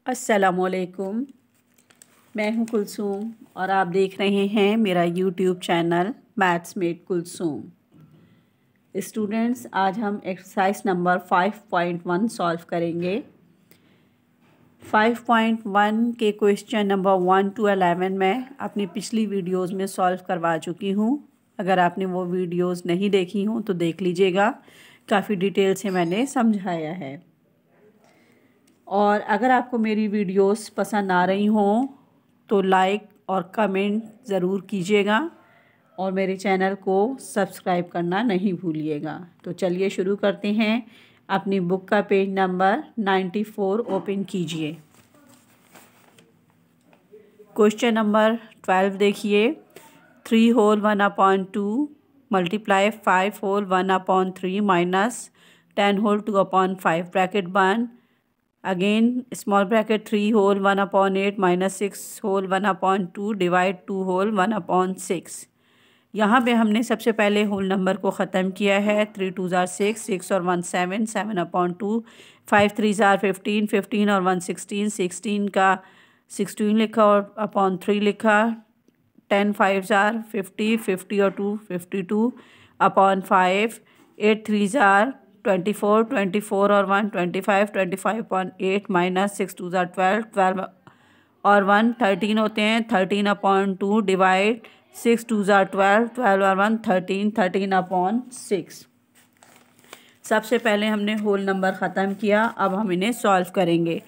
अस्सलामुअलैकुम। मैं हूं कुलसूम और आप देख रहे हैं मेरा YouTube channel maths mate Kulsum. Students, आज हम एक्सरसाइज नंबर 5.1 सॉल्व करेंगे। 5.1 के क्वेश्चन नंबर 1 to 11 मैं अपनी पिछली वीडियोस में सॉल्व करवा चुकी हूं। अगर आपने वो वीडियोस नहीं देखी हों तो देख लीजिएगा, काफ़ी डिटेल से मैंने समझाया है। और अगर आपको मेरी वीडियोस पसंद आ रही हों तो लाइक और कमेंट ज़रूर कीजिएगा और मेरे चैनल को सब्सक्राइब करना नहीं भूलिएगा। तो चलिए शुरू करते हैं। अपनी बुक का पेज नंबर 94 ओपन कीजिए। क्वेश्चन नंबर 12 देखिए। 3 whole 1/2 multiply 5 whole 1/3 minus 10 whole 2/5 bracket बंद। Again small bracket 3 whole 1/8 minus 6 whole 1/2 divide 2 whole 1/6। यहाँ पे हमने सबसे पहले होल नंबर को ख़त्म किया है। 3 2 ज़ार 6, 6 और 1 7, 7/2, 5 3 ज़ार 15, 15 और 1 16, 16 का 16 लिखा और अपॉन 3 लिखा। 10 5 ज़ार 50, 50 और 2 52/5, 8 3 ज़ार 24, 24 और 1 25, 25/8 माइनस 6 2 ज़ार 12, 12 और 1 13 होते हैं। 13/2 डिवाइड 6 2 ज़ार 12, 12 और 1 13, 13/6। सबसे पहले हमने होल नंबर ख़त्म किया, अब हम इन्हें सॉल्व करेंगे।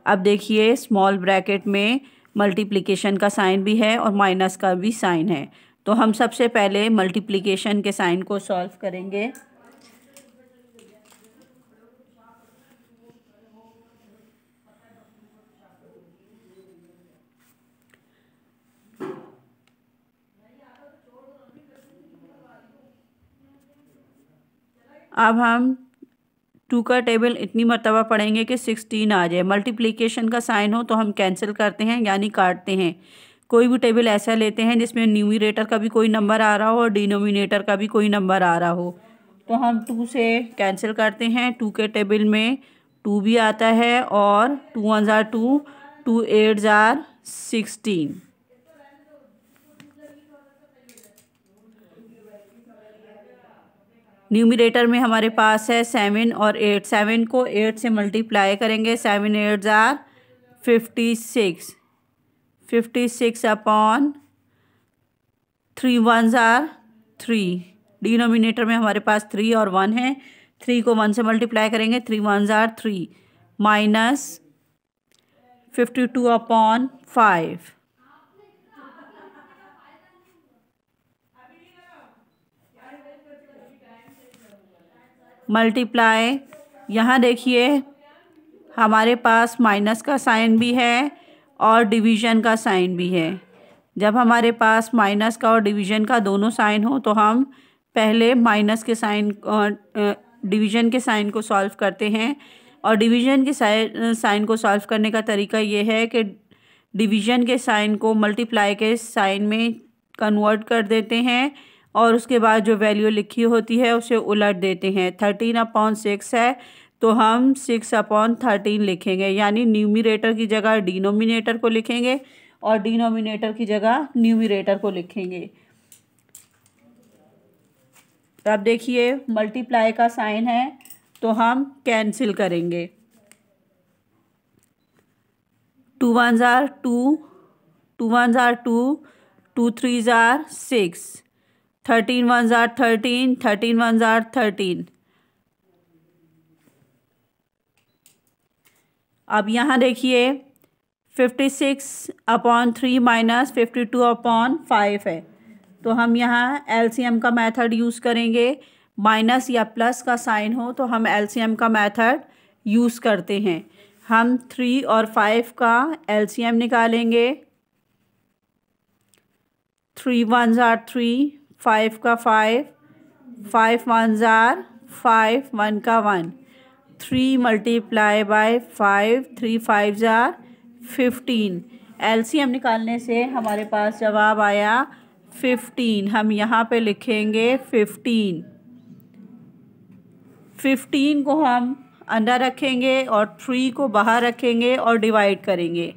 अब देखिए, स्मॉल ब्रैकेट में मल्टीप्लिकेशन का साइन भी है और माइनस का भी साइन है, तो हम सबसे पहले मल्टीप्लिकेशन के साइन को सॉल्व करेंगे। अब हम 2 का टेबल इतनी मर्तबा पढ़ेंगे कि 16 आ जाए। मल्टीप्लिकेशन का साइन हो तो हम कैंसिल करते हैं, यानी काटते हैं। कोई भी टेबल ऐसा लेते हैं जिसमें न्यूमरेटर का भी कोई नंबर आ रहा हो और डिनोमिनेटर का भी कोई नंबर आ रहा हो, तो हम 2 से कैंसिल करते हैं। 2 के टेबल में 2 भी आता है और 2 1 ज़ार 2, 2 8 ज़ार 16। न्यूमरेटर में हमारे पास है 7 और 8। 7 को 8 से मल्टीप्लाई करेंगे। 7 8 ज़ार 56, 56/3 1 ज़ार 3। डिनोमिनेटर में हमारे पास 3 और 1 है। 3 को 1 से मल्टीप्लाई करेंगे। 3 1 ज़ार 3 माइनस 52/5। मल्टीप्लाई, यहाँ देखिए हमारे पास माइनस का साइन भी है और डिवीज़न का साइन भी है। जब हमारे पास माइनस का और डिवीज़न का दोनों साइन हो तो हम पहले माइनस के साइन डिवीज़न के साइन को सॉल्व करते हैं। और डिवीज़न के साइन को सॉल्व करने का तरीका ये है कि डिवीज़न के साइन को मल्टीप्लाई के साइन में कन्वर्ट कर देते हैं और उसके बाद जो वैल्यू लिखी होती है उसे उलट देते हैं। 13/6 है तो हम 6/13 लिखेंगे, यानी न्यूमरेटर की जगह डिनोमिनेटर को लिखेंगे और डिनोमिनेटर की जगह न्यूमरेटर को लिखेंगे। अब देखिए मल्टीप्लाई का साइन है तो हम कैंसिल करेंगे। 2 1 ज़ार 2, 2 1 ज़ार 2, 2 3 ज़ार 6, 13 1 ज़ार 13, 13 1 ज़ार 13। अब यहाँ देखिए 56/3 माइनस 52/5 है, तो हम यहाँ एलसीएम का मेथड यूज़ करेंगे। माइनस या प्लस का साइन हो तो हम एलसीएम का मेथड यूज़ करते हैं। हम 3 और 5 का एलसीएम निकालेंगे। 3 1 ज़ार 3, 5 का 5, 5 1 ज़ार 5, 1 का 1। 3 मल्टीप्लाई बाय 5, 3 5 ज़ार 15। एलसीएम निकालने से हमारे पास जवाब आया 15। हम यहाँ पे लिखेंगे 15। 15 को हम अंदर रखेंगे और 3 को बाहर रखेंगे और डिवाइड करेंगे,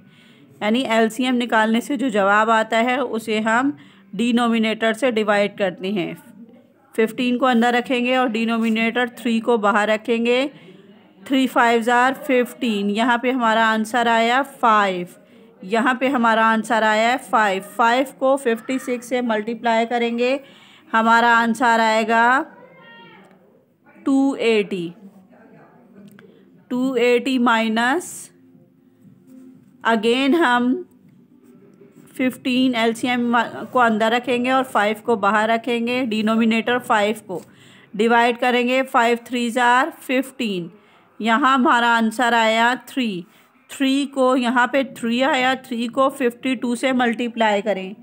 यानी एलसीएम निकालने से जो जवाब आता है उसे हम डिनोमिनेटर से डिवाइड करते हैं। 15 को अंदर रखेंगे और डिनोमिनेटर 3 को बाहर रखेंगे। 3 5 आर 15। यहाँ पे हमारा आंसर आया 5। यहाँ पे हमारा आंसर आया है 5। 5 को 56 से मल्टीप्लाई करेंगे, हमारा आंसर आएगा 280। 280 माइनस अगेन हम 15 एलसीएम को अंदर रखेंगे और 5 को बाहर रखेंगे। डिनोमिनेटर 5 को डिवाइड करेंगे। 5 3 आर 15। यहाँ हमारा आंसर आया 3। 3 को यहाँ पे 3 आया, 3 को 52 से मल्टीप्लाई करें।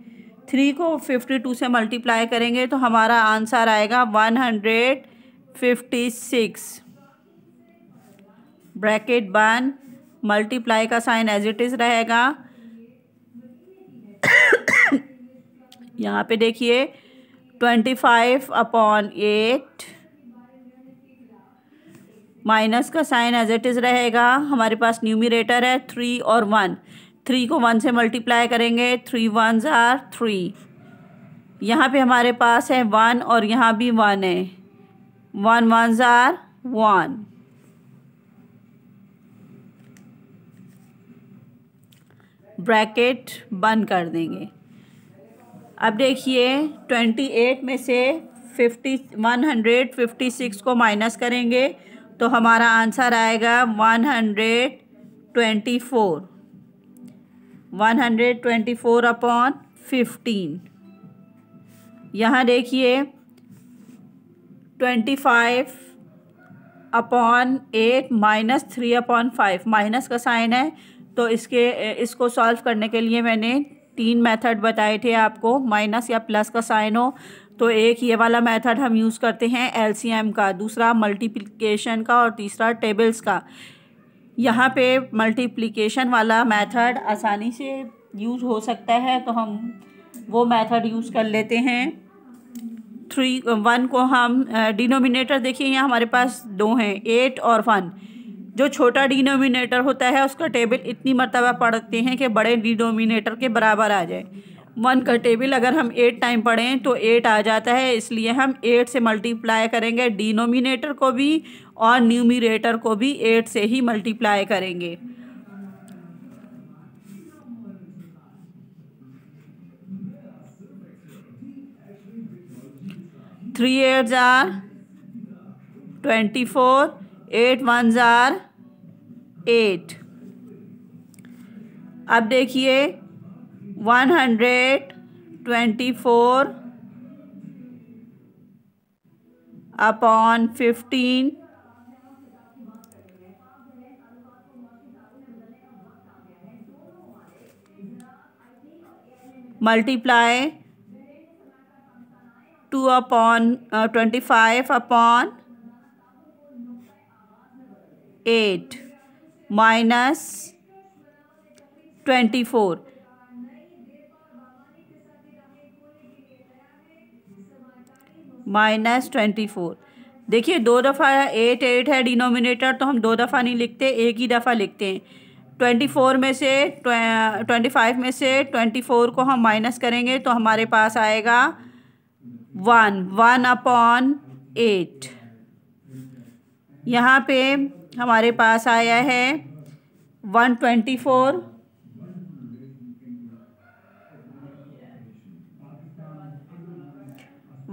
3 को 52 से मल्टीप्लाई करेंगे तो हमारा आंसर आएगा 156। ब्रैकेट बंद, मल्टीप्लाई का साइन एज इट इज़ रहेगा। यहाँ पे देखिए 25/8 माइनस का साइन एज इट इज़ रहेगा। हमारे पास न्यूमरेटर है 3 और 1। 3 को 1 से मल्टीप्लाई करेंगे, 3 1s आर 3। यहाँ पे हमारे पास है 1 और यहाँ भी 1 है, 1 1s आर 1। ब्रैकेट बंद कर देंगे। अब देखिए 28 में से 156 को माइनस करेंगे तो हमारा आंसर आएगा 124। 124/15। यहाँ देखिए 25/8 माइनस 3/5, माइनस का साइन है तो इसको सॉल्व करने के लिए मैंने 3 मेथड बताए थे आपको। माइनस या प्लस का साइन हो तो एक ये वाला मेथड हम यूज़ करते हैं एलसीएम का, दूसरा मल्टीप्लिकेशन का और तीसरा टेबल्स का। यहाँ पे मल्टीप्लिकेशन वाला मेथड आसानी से यूज़ हो सकता है तो हम वो मेथड यूज़ कर लेते हैं। 1 को हम डिनोमिनेटर देखिए यहाँ हमारे पास 2 हैं, 8 और 1। जो छोटा डिनोमिनेटर होता है उसका टेबल इतनी मर्तबा पढ़ते हैं कि बड़े डिनोमिनेटर के बराबर आ जाए। 1 का टेबल अगर हम 8 टाइम पढ़ें तो 8 आ जाता है, इसलिए हम 8 से मल्टीप्लाई करेंगे। डिनोमिनेटर को भी और न्यूमरेटर को भी 8 से ही मल्टीप्लाई करेंगे। Three 8s are 24, 8 1s are 8। अब देखिए 124/15 मल्टीप्लाई 2/25/8 माइनस 24। माइनस 24। देखिए 2 दफ़ा 8 8 है डिनोमिनेटर तो हम 2 दफ़ा नहीं लिखते, एक ही दफ़ा लिखते हैं। 25 में से 24 को हम माइनस करेंगे तो हमारे पास आएगा 1/8। यहाँ पे हमारे पास आया है 124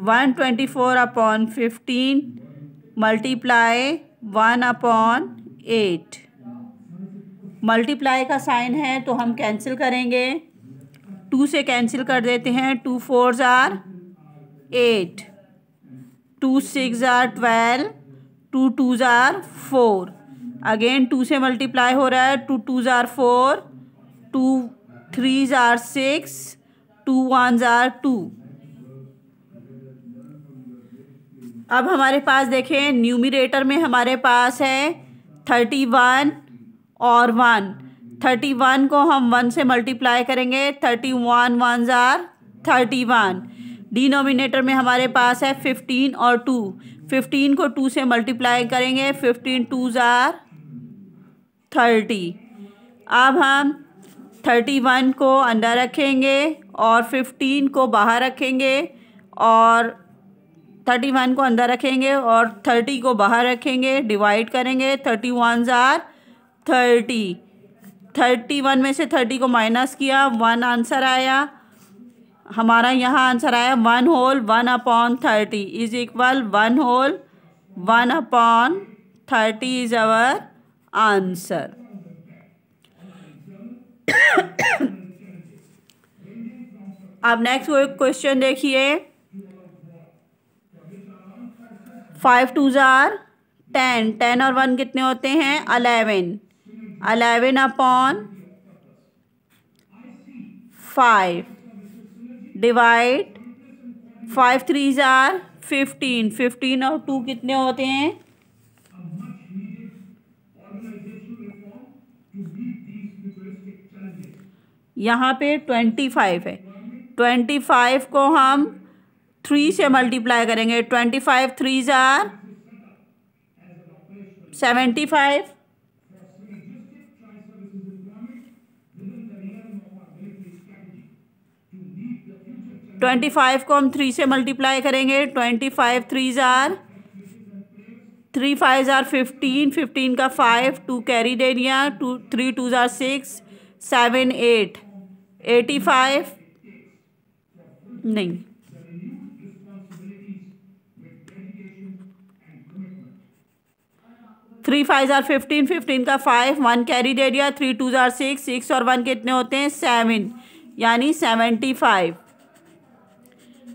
124/15 मल्टीप्लाई 1/8। मल्टीप्लाई का साइन है तो हम कैंसिल करेंगे, 2 से कैंसिल कर देते हैं। 2 4s are 8, 2 6 are 12, 2 2s are 4। Again 2 से मल्टीप्लाई हो रहा है, 2 2s are 4, 2 3s are 6, 2 1s are 2। अब हमारे पास देखें न्यूमरेटर में हमारे पास है 31 और 1। 31 को हम 1 से मल्टीप्लाई करेंगे, 31 1s आर 31। डिनोमिनेटर में हमारे पास है 15 और 2। 15 को 2 से मल्टीप्लाई करेंगे, 15 2s are 30। अब हम 31 को अंदर रखेंगे और 15 को बाहर रखेंगे, और 31 को अंदर रखेंगे और 30 को बाहर रखेंगे, डिवाइड करेंगे, 31s are 30। 31 में से 30 को माइनस किया, 1 आंसर आया हमारा। यहाँ आंसर आया 1 whole 1/30 is equal 1 whole 1/30 is our answer. अब नेक्स्ट क्वेश्चन देखिए। 5 2s are 10, 10 और 1 कितने होते हैं? 11, 11/5 डिवाइड 5 3s are 15, 15 और 2 कितने होते हैं? यहाँ पे 25 है। 25 को हम 3 से मल्टीप्लाई करेंगे, 25 3s are 75। 25 को हम 3 से मल्टीप्लाई करेंगे, 25 3s are 3 5s are 15, 15 का 5, 2 कैरी दे दिया, 3 2s are 6, 7 8 85 नहीं 3 5s are 15, 15 का 5, 1 कैरी दे दिया, 3 2s are 6, 6 और 1 कितने होते हैं? 7, यानी 75।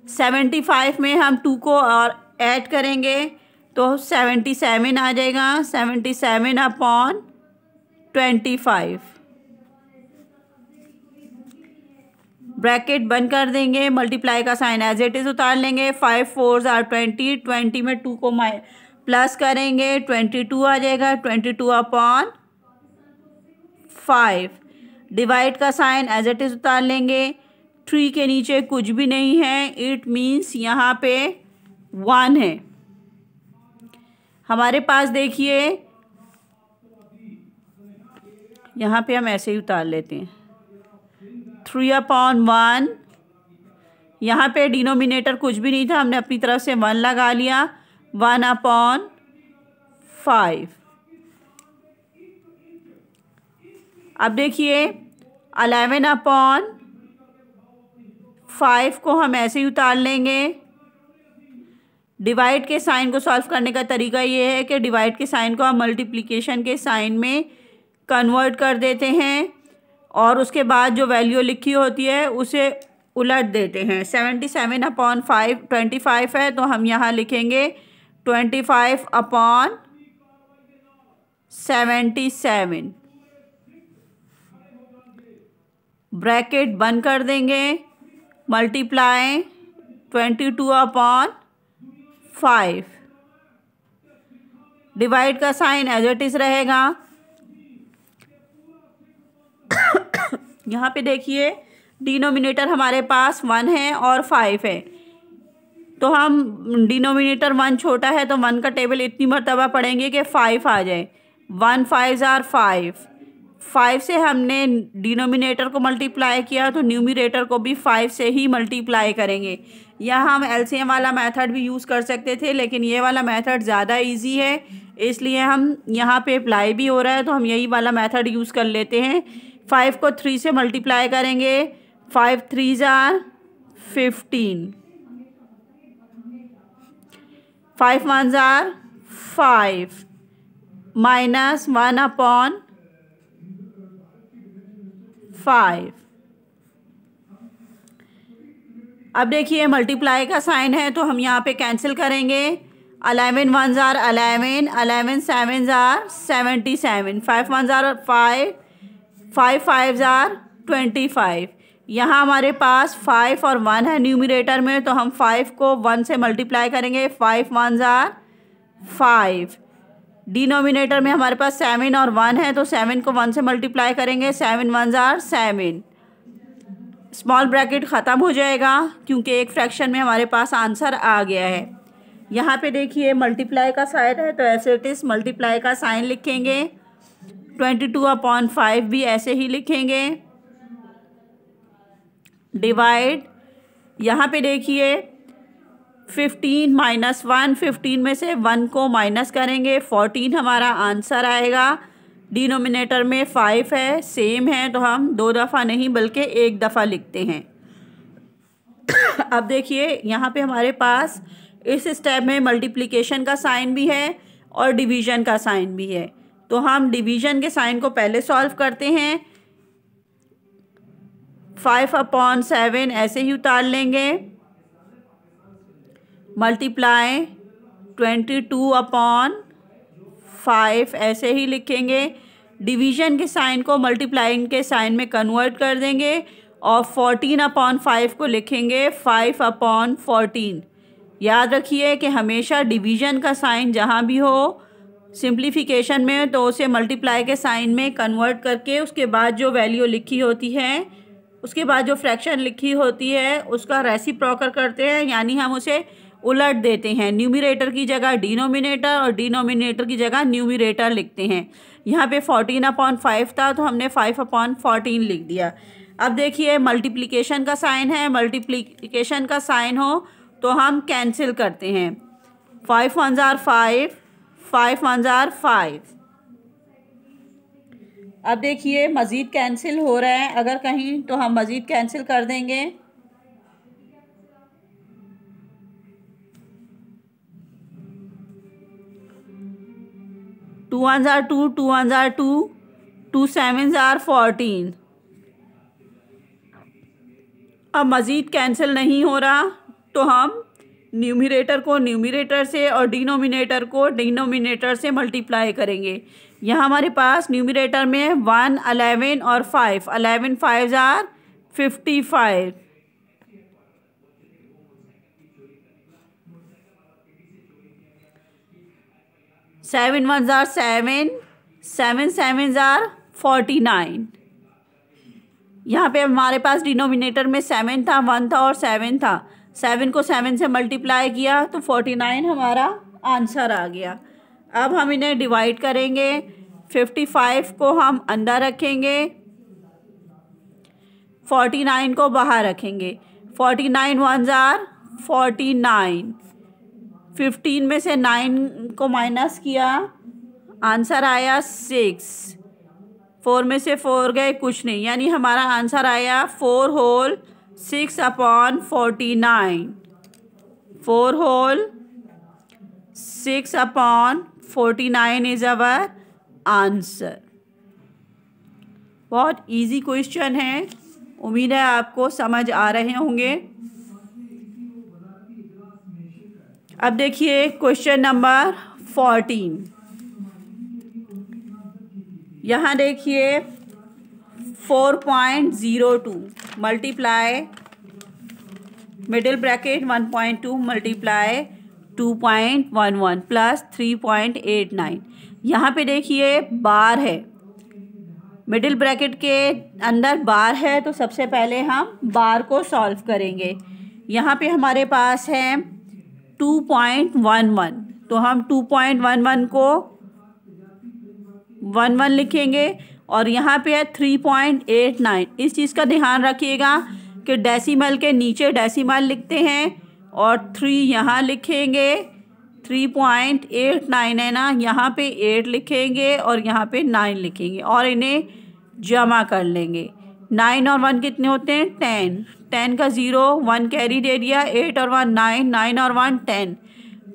75 में हम 2 को और ऐड करेंगे तो 77 आ जाएगा, 77/25। ब्रैकेट बंद कर देंगे, मल्टीप्लाई का साइन एज इट इज उतार लेंगे। 5 4s are 20, 20 में 2 को प्लस करेंगे, 22 आ जाएगा, 22/5। डिवाइड का साइन एज इट इज उतार लेंगे। 3 के नीचे कुछ भी नहीं है, इट मीन्स यहाँ पे 1 है। हमारे पास देखिए यहाँ पे हम ऐसे ही उतार लेते हैं, 3/1। यहाँ पे डिनोमिनेटर कुछ भी नहीं था, हमने अपनी तरफ से 1 लगा लिया, 1/5। अब देखिए 11/5 को हम ऐसे ही उतार लेंगे। डिवाइड के साइन को सॉल्व करने का तरीका ये है कि डिवाइड के साइन को हम मल्टीप्लिकेशन के साइन में कन्वर्ट कर देते हैं और उसके बाद जो वैल्यू लिखी होती है उसे उलट देते हैं। 77/5 25 है तो हम यहाँ लिखेंगे 25/77। ब्रैकेट बंद कर देंगे, मल्टीप्लाई 22/5। डिवाइड का साइन एज इट इज रहेगा। यहाँ पे देखिए डिनोमिनेटर हमारे पास 1 है और 5 है, तो हम डिनोमिनेटर 1 छोटा है तो 1 का टेबल इतनी मर्तबा पढ़ेंगे कि 5 आ जाए। 1 5s are 5। 5 से हमने डिनोमिनेटर को मल्टीप्लाई किया तो न्यूमरेटर को भी 5 से ही मल्टीप्लाई करेंगे। यहाँ हम एलसीएम वाला मेथड भी यूज़ कर सकते थे, लेकिन ये वाला मेथड ज़्यादा इजी है, इसलिए हम यहाँ पे अप्लाई भी हो रहा है तो हम यही वाला मेथड यूज़ कर लेते हैं। 5 को 3 से मल्टीप्लाई करेंगे, 5 3s are 15, 5 1s are 5 minus 1/5। अब देखिए मल्टीप्लाई का साइन है तो हम यहाँ पे कैंसिल करेंगे। 11 1s are 11, 11 7s are 77, 5 1s are 5, 5 5s are 25। यहाँ हमारे पास 5 और 1 है न्यूमरेटर में, तो हम 5 को 1 से मल्टीप्लाई करेंगे, 5 1s are 5। डिनोमिनेटर में हमारे पास 7 और 1 है तो 7 को 1 से मल्टीप्लाई करेंगे, 7 1s are 7। स्मॉल ब्रैकेट ख़त्म हो जाएगा क्योंकि एक फ्रैक्शन में हमारे पास आंसर आ गया है। यहाँ पे देखिए मल्टीप्लाई का साइन है तो ऐसे इट इज़ मल्टीप्लाई का साइन लिखेंगे। 22/5 भी ऐसे ही लिखेंगे। डिवाइड, यहाँ पे देखिए 15 - 1, 15 में से 1 को माइनस करेंगे, 14 हमारा आंसर आएगा। डिनोमिनेटर में 5 है, सेम है, तो हम 2 दफ़ा नहीं बल्कि 1 दफ़ा लिखते हैं। अब देखिए यहाँ पे हमारे पास इस स्टेप में मल्टीप्लिकेशन का साइन भी है और डिवीज़न का साइन भी है, तो हम डिवीज़न के साइन को पहले सॉल्व करते हैं। 5/7 ऐसे ही उतार लेंगे। मल्टीप्लाई 22/5 ऐसे ही लिखेंगे। डिवीज़न के साइन को मल्टीप्लाइंग के साइन में कन्वर्ट कर देंगे और 14/5 को लिखेंगे 5/14। याद रखिए कि हमेशा डिवीज़न का साइन जहाँ भी हो सिंप्लीफिकेशन में तो उसे मल्टीप्लाई के साइन में कन्वर्ट करके उसके बाद जो वैल्यू लिखी होती है, उसके बाद जो फ्रैक्शन लिखी होती है उसका रेसिप्रोकल करते हैं, यानी हम उसे उलट देते हैं। न्यूमरेटर की जगह डिनोमिनेटर और डिनोमिनेटर की जगह न्यूमरेटर लिखते हैं। यहाँ पे 14/5 था तो हमने 5/14 लिख दिया। अब देखिए मल्टीप्लिकेशन का साइन है, मल्टीप्लिकेशन का साइन हो तो हम कैंसिल करते हैं। 5 1 ज़ार 5, 5 1 ज़ार 5। अब देखिए मज़ीद कैंसिल हो रहा है, अगर कहीं तो हम मज़ीद कैंसिल कर देंगे। 2 1 ज़ार 2, 2 1 ज़ार 2, 2 7 ज़ार 14। अब मज़ीद कैंसिल नहीं हो रहा तो हम न्यूमरेटर को न्यूमरेटर से और डिनोमिनेटर को डिनोमिनेटर से मल्टीप्लाई करेंगे। यहाँ हमारे पास न्यूमरेटर में 1, 11 और 5, 11 5 ज़ार 55। 7 1 ज़ार 7, 7 7 ज़ार 49। यहाँ पे हमारे पास डिनोमिनेटर में 7 था, 1 था और 7 था। 7 को 7 से मल्टीप्लाई किया तो 49 हमारा आंसर आ गया। अब हम इन्हें डिवाइड करेंगे। 55 को हम अंदर रखेंगे, 49 को बाहर रखेंगे। 49 1 ज़ार 49। 15 में से 9 को माइनस किया, आंसर आया 6। 4 में से 4 गए, कुछ नहीं, यानी हमारा आंसर आया 4 whole 6/49। 4 whole 6/49 is our answer. बहुत इजी क्वेश्चन है, उम्मीद है आपको समझ आ रहे होंगे। अब देखिए क्वेश्चन नंबर 14। यहाँ देखिए 4.02 multiply middle bracket 1.2 multiply 2.11 plus 3.89। यहाँ पे देखिए बार है, मिडिल ब्रैकेट के अंदर बार है तो सबसे पहले हम बार को सॉल्व करेंगे। यहाँ पे हमारे पास है 2.11 तो हम 2.11 को 11 लिखेंगे और यहाँ पे है 3.89। इस चीज़ का ध्यान रखिएगा कि डेसिमल के नीचे डेसिमल लिखते हैं और 3 यहाँ लिखेंगे। 3.89 है ना, यहाँ पे 8 लिखेंगे और यहाँ पे 9 लिखेंगे और इन्हें जमा कर लेंगे। 9 और 1 कितने होते हैं? 10। 10 का 0 1 कैरी दे दिया, 8 और 1 9, 9 और 1 10।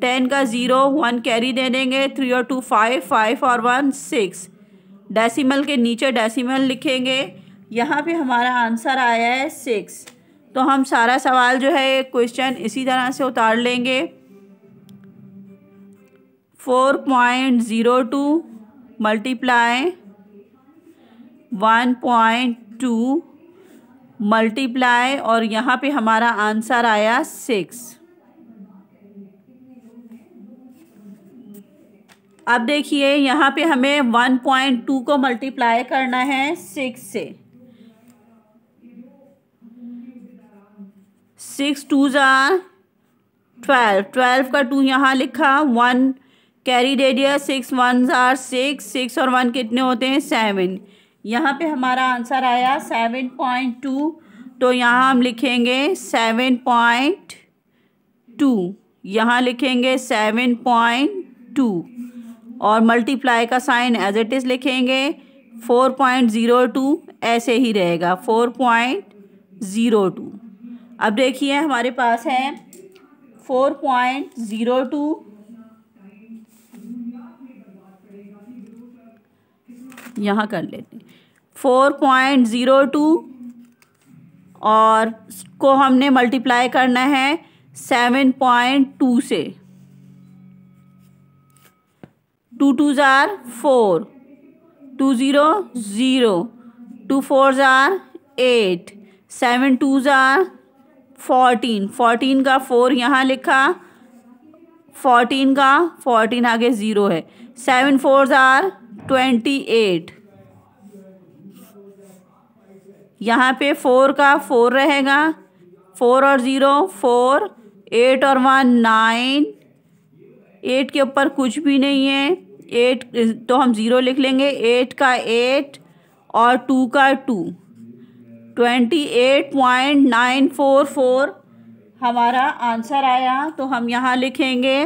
10 का 0 1 कैरी दे देंगे, 3 और 2 5, 5 और 1 6। डेसिमल के नीचे डेसिमल लिखेंगे। यहाँ पे हमारा आंसर आया है 6। तो हम सारा सवाल जो है क्वेश्चन इसी तरह से उतार लेंगे। 4.02 मल्टीप्लाई 1.2 मल्टीप्लाई और यहाँ पे हमारा आंसर आया 6। अब देखिए यहाँ पे हमें 1.2 को मल्टीप्लाई करना है 6 से। 6 2 ज़ार 12 का 2 यहाँ लिखा, 1 कैरी दे दिया, 6 1 आर 6 और 1 कितने होते हैं 7। यहाँ पे हमारा आंसर आया 7.2, तो यहाँ हम लिखेंगे 7.2, यहाँ लिखेंगे 7.2 और मल्टीप्लाई का साइन एज इट इज़ लिखेंगे, 4.02 ऐसे ही रहेगा 4.02। अब देखिए हमारे पास है 4.02, यहाँ कर लेते हैं 4.02 और को हमने मल्टीप्लाई करना है 7.2 से। 2 2s are 4, 2 0 0, 2 4s are 8, 7 2s are 14, 14 का 4 यहाँ लिखा, 14 का 14 आगे 0 है, 7 4s are 28, यहाँ पे 4 का 4 रहेगा, 4 और 0 4, 8 और 1 9, 8 के ऊपर कुछ भी नहीं है, 8 तो हम 0 लिख लेंगे, 8 का 8 और 2 का 2, 28.944 हमारा आंसर आया। तो हम यहाँ लिखेंगे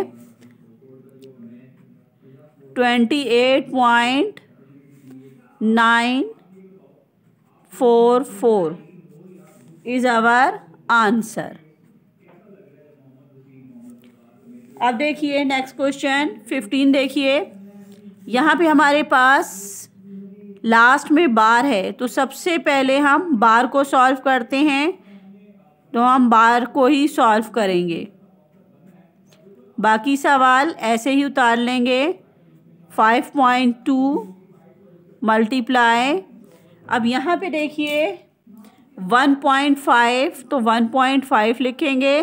28.944 इज आवर आंसर। अब देखिए नेक्स्ट क्वेश्चन 15 देखिए, यहाँ पे हमारे पास लास्ट में बार है, तो सबसे पहले हम बार को सॉल्व करते हैं, तो हम बार को ही सॉल्व करेंगे, बाकी सवाल ऐसे ही उतार लेंगे। 5.2 मल्टीप्लाई, अब यहाँ पे देखिए 1.5, तो 1.5 लिखेंगे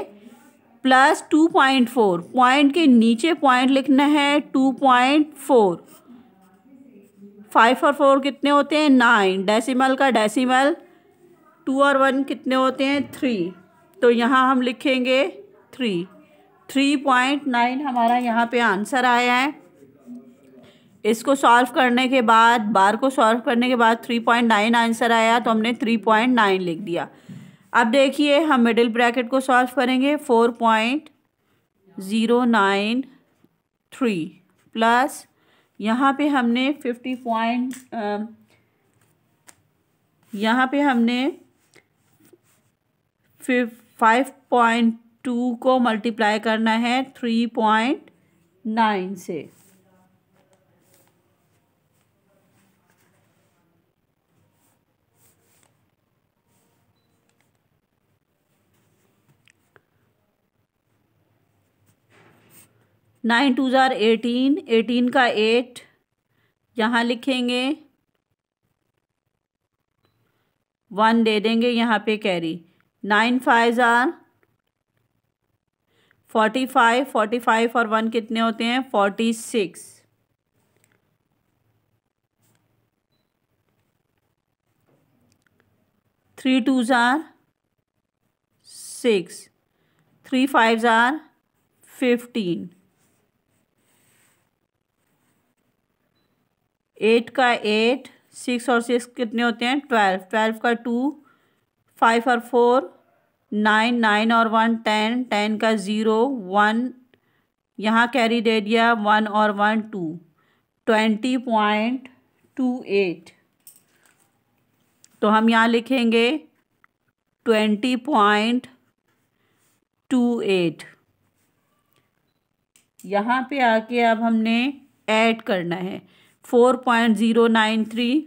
प्लस 2.4, पॉइंट के नीचे पॉइंट लिखना है 2.4, 5 और 4 कितने होते हैं 9, डेसिमल का डेसिमल, 2 और 1 कितने होते हैं 3, तो यहाँ हम लिखेंगे 3.9 हमारा यहाँ पे आंसर आया है। इसको सॉल्व करने के बाद, बार को सॉल्व करने के बाद 3.9 आंसर आया, तो हमने 3.9 लिख दिया। अब देखिए हम मिडिल ब्रैकेट को सॉल्व करेंगे, 4.093 प्लस यहाँ पे हमने 5.2 को मल्टीप्लाई करना है 3.9 से। नाइन 2s are 18, 18 का 8 यहाँ लिखेंगे, 1 दे देंगे यहाँ पे कैरी, 9 5s are 45, 45 और 1 कितने होते हैं 46, 3 2s are 6, 3 5s are 15, 8 का 8, 6 और 6 कितने होते हैं 12, 12 का 2, 5 और 4 9, 9 और 1 10, 10 का 0 1 यहाँ कैरी दे दिया, 1 और 1 2, 20.28, तो हम यहाँ लिखेंगे 20.28। यहाँ पे आके अब हमने ऐड करना है 4.093,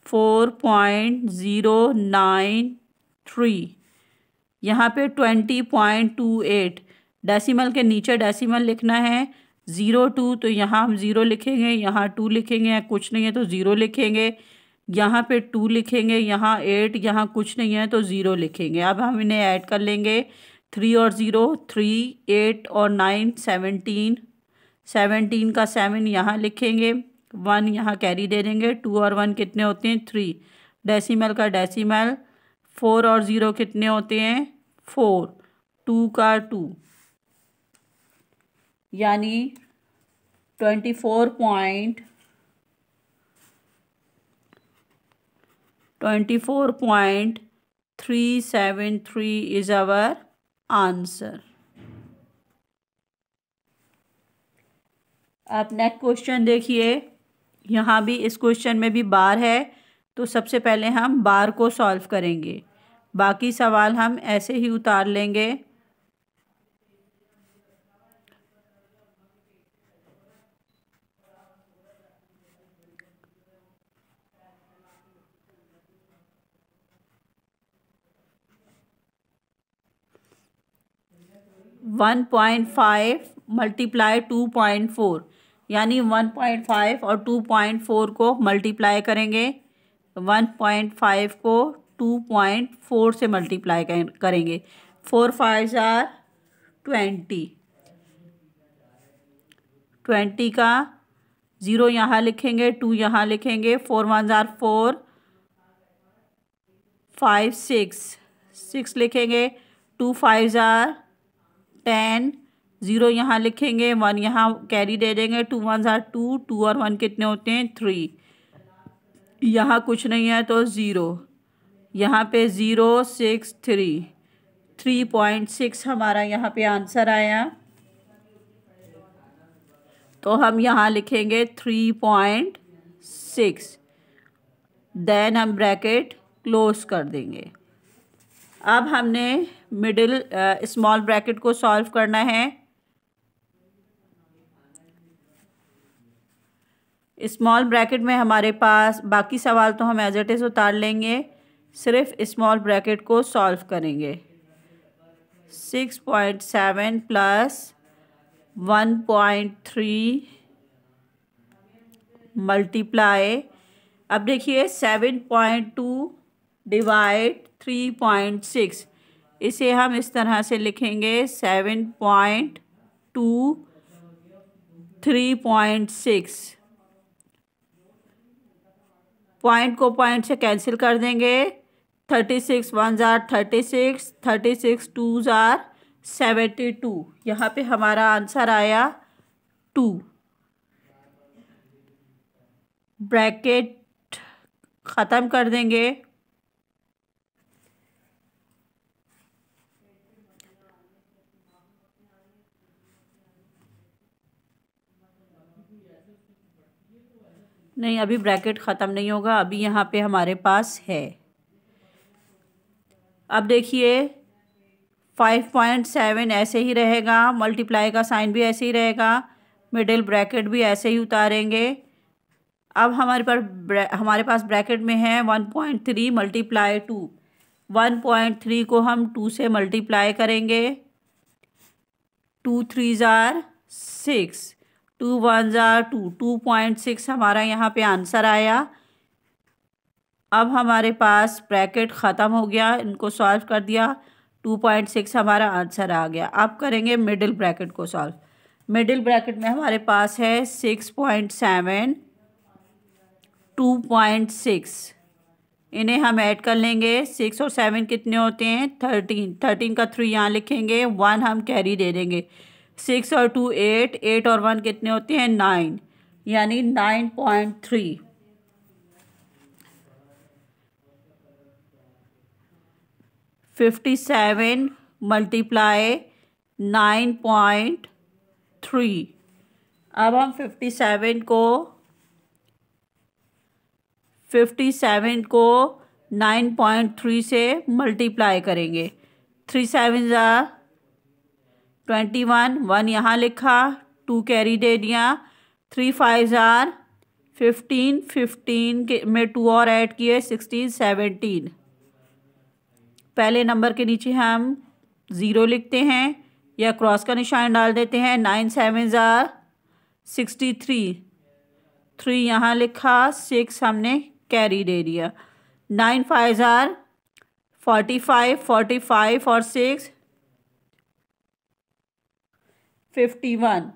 4.093, यहाँ पे 20.28, डेसिमल के नीचे डेसिमल लिखना है 02, तो यहाँ हम 0 लिखेंगे, यहाँ 2 लिखेंगे, कुछ नहीं है तो 0 लिखेंगे, यहाँ पे 2 लिखेंगे, यहाँ 8, यहाँ कुछ नहीं है तो 0 लिखेंगे। अब हम इन्हें ऐड कर लेंगे, 3 और 0 3, 8 और 9 17, 17 का 7 यहाँ लिखेंगे, 1 यहाँ कैरी दे देंगे, 2 और 1 कितने होते हैं 3, डेसिमल का डेसिमल, 4 और 0 कितने होते हैं 4, 2 का 2 यानी 24.373 is our answer. आप नेक्स्ट क्वेश्चन देखिए। यहाँ भी इस क्वेश्चन में भी बार है, तो सबसे पहले हम बार को सॉल्व करेंगे, बाकी सवाल हम ऐसे ही उतार लेंगे। वन 1.5 मल्टीप्लाई 2.4 यानी 1.5 और 2.4 को मल्टीप्लाई करेंगे। 1.5 को 2.4 से मल्टीप्लाई करेंगे। 4 5 आर 20, 20 का 0 यहाँ लिखेंगे, 2 यहाँ लिखेंगे। 4 1 आर 4, 5 6 लिखेंगे। 2 5 आर 10, 0 यहाँ लिखेंगे, 1 यहाँ कैरी दे देंगे। 2 1 आर 2, 2 और 1 कितने होते हैं 3। यहाँ कुछ नहीं है तो 0, यहाँ पे 0 6 3, 3.6 हमारा यहाँ पे आंसर आया। तो हम यहाँ लिखेंगे 3.6, देन हम ब्रैकेट क्लोज कर देंगे। अब हमने मिडिल स्मॉल ब्रैकेट को सॉल्व करना है। स्मॉल ब्रैकेट में हमारे पास बाकी सवाल तो हम एज इट इज़ उतार लेंगे, सिर्फ स्मॉल ब्रैकेट को सॉल्व करेंगे। 6.7 प्लस 1.3 मल्टीप्लाई, अब देखिए 7.2 डिवाइड 3.6, इसे हम इस तरह से लिखेंगे 7.2 3.6। पॉइंट को पॉइंट से कैंसिल कर देंगे। 36 1 आर 36, 36 2 आर 72, यहाँ पे हमारा आंसर आया 2। ब्रैकेट ख़त्म कर देंगे। नहीं, अभी ब्रैकेट ख़त्म नहीं होगा, अभी यहाँ पे हमारे पास है। अब देखिए 5.7 ऐसे ही रहेगा, मल्टीप्लाई का साइन भी ऐसे ही रहेगा, मिडिल ब्रैकेट भी ऐसे ही उतारेंगे। अब हमारे पास ब्रैकेट में है 1.3 मल्टीप्लाई 2, 1.3 को हम 2 से मल्टीप्लाई करेंगे। 2 3 आर 6, 2 1 आर 2, 2.6 हमारा यहाँ पे आंसर आया। अब हमारे पास ब्रैकेट ख़त्म हो गया, इनको सॉल्व कर दिया, 2.6 हमारा आंसर आ गया। अब करेंगे मिडिल ब्रैकेट को सॉल्व। मिडिल ब्रैकेट में हमारे पास है 6.7 2.6, इन्हें हम ऐड कर लेंगे। 6 और 7 कितने होते हैं 13, 13 का 3 यहाँ लिखेंगे, 1 हम कैरी दे देंगे। 6 और 2 8, 8 और 1 कितने होते हैं 9, यानी 9.3। 57 मल्टीप्लाई 9.3, अब हम 57 को 9.3 से मल्टीप्लाई करेंगे। 3 7 ज़ा 21, 1 यहाँ लिखा, 2 कैरी दे दिया। 3 5 ज़ार 15, 15 के में 2 और ऐड किए 16 17। पहले नंबर के नीचे हम 0 लिखते हैं या क्रॉस का निशान डाल देते हैं। 9 7 ज़ार 63, 3 यहाँ लिखा, 6 हमने कैरी दे दिया। 9 5 ज़ार 45, 45 और 6 51।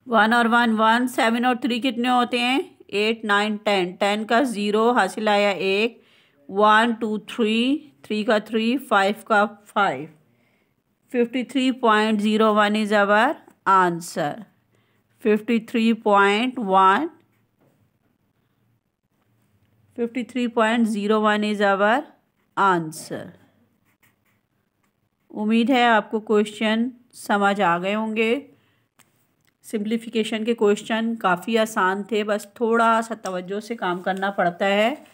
1 और 1 1, 7 और 3 कितने होते हैं? 8 9 10, 10 का 0 हासिल आया 1, 1 2 3, 3 का 3, 5 का 5, 53.01 is our answer. 53.1, 53.01 is our answer. उम्मीद है आपको क्वेश्चन समझ आ गए होंगे। सिंप्लीफिकेशन के क्वेश्चन काफ़ी आसान थे, बस थोड़ा सा तवज्जो से काम करना पड़ता है।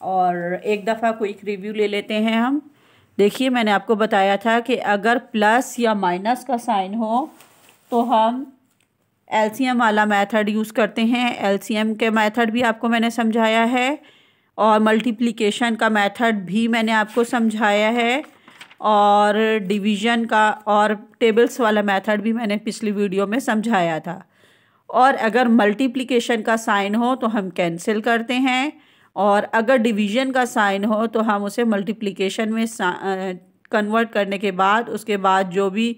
और एक दफ़ा क्विक रिव्यू ले लेते हैं हम। देखिए, मैंने आपको बताया था कि अगर प्लस या माइनस का साइन हो तो हम एलसीएम वाला मेथड यूज़ करते हैं। एलसीएम के मेथड भी आपको मैंने समझाया है और मल्टीप्लिकेशन का मेथड भी मैंने आपको समझाया है और डिवीज़न का और टेबल्स वाला मेथड भी मैंने पिछली वीडियो में समझाया था। और अगर मल्टीप्लिकेशन का साइन हो तो हम कैंसिल करते हैं और अगर डिवीज़न का साइन हो तो हम उसे मल्टीप्लिकेशन में कन्वर्ट करने के बाद उसके बाद जो भी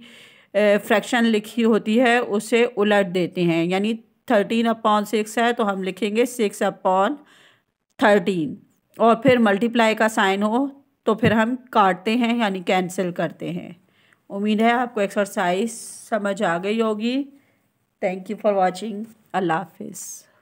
फ्रैक्शन लिखी होती है उसे उलट देते हैं। यानी 13/6 है तो हम लिखेंगे 6/13 और फिर मल्टीप्लाई का साइन हो तो फिर हम काटते हैं यानी कैंसिल करते हैं। उम्मीद है आपको एक्सरसाइज समझ आ गई होगी। Thank you for watching. अल्लाह हाफिज़।